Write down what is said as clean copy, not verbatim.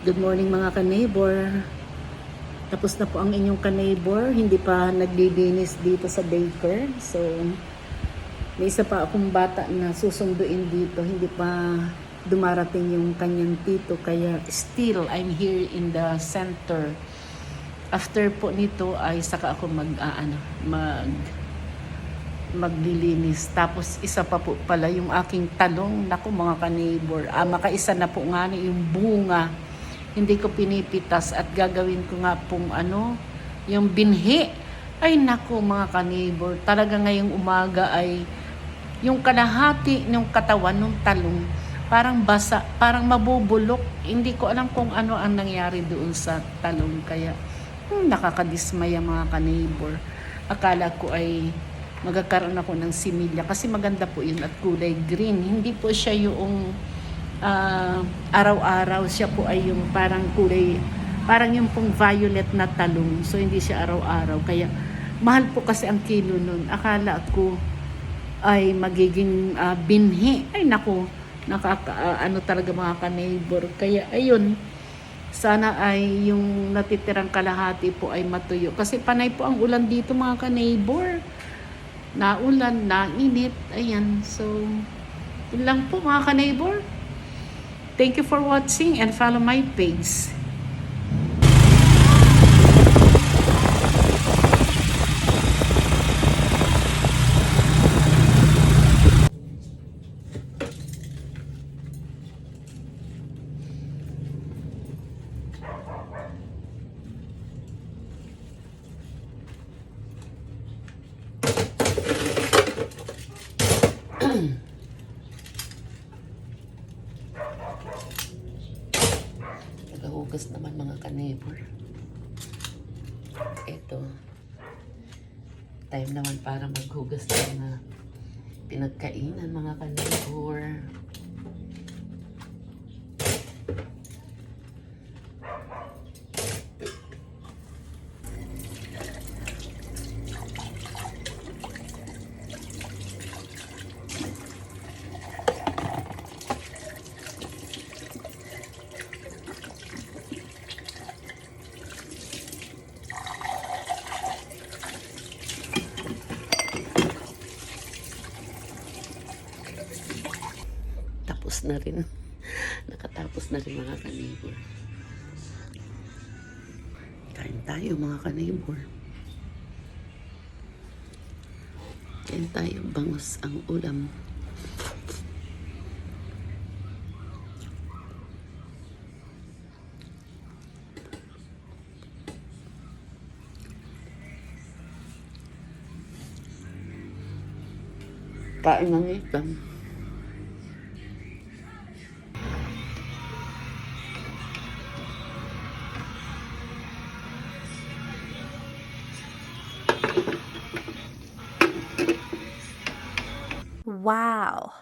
Good morning mga ka-neighbor. Tapos na po ang inyong ka-neighbor. Hindi pa naglilinis dito sa daycare. So, may isa pa akong bata na susunduin dito. Hindi pa dumarating yung kanyang tito. Kaya still, I'm here in the center. After po nito ay saka ako maglilinis. Tapos isa pa po pala yung aking talong. Naku mga ka-neighbor. Makaisa na po nga yung bunga. Hindi ko pinipitas at gagawin ko nga pong yung binhi. Ay naku mga ka-neighbor, talaga ngayong umaga ay yung kalahati ng katawan ng talong parang basa, parang mabubulok. Hindi ko alam kung ano ang nangyari doon sa talong. Kaya nakakadismaya mga ka-neighbor. Akala ko ay magkakaroon ako ng similya kasi maganda po yun at kulay green. Hindi po siya yung araw-araw, siya po ay yung parang kulay, parang yung pong violet na talong. So hindi siya araw-araw. Kaya mahal po kasi ang kilo nun. Akala ko ay magiging binhi. Ay naku, talaga mga ka-neighbor. Kaya ayun, sana ay yung natitirang kalahati po ay matuyo. Kasi panay po ang ulan dito mga ka-neighbor. Naulan, nainit. Ayan, so yun lang po mga ka-neighbor. Thank you for watching and follow my page. Naghugas naman mga ka-neighbor. Ito, time naman para maghugas ng pinagkainan mga ka-neighbor. Tapos na rin. Nakatapos na rin mga ka-neighbor. Kain tayo mga ka-neighbor. Kain tayo, bangus ang ulam. Kain ng itam. Wow.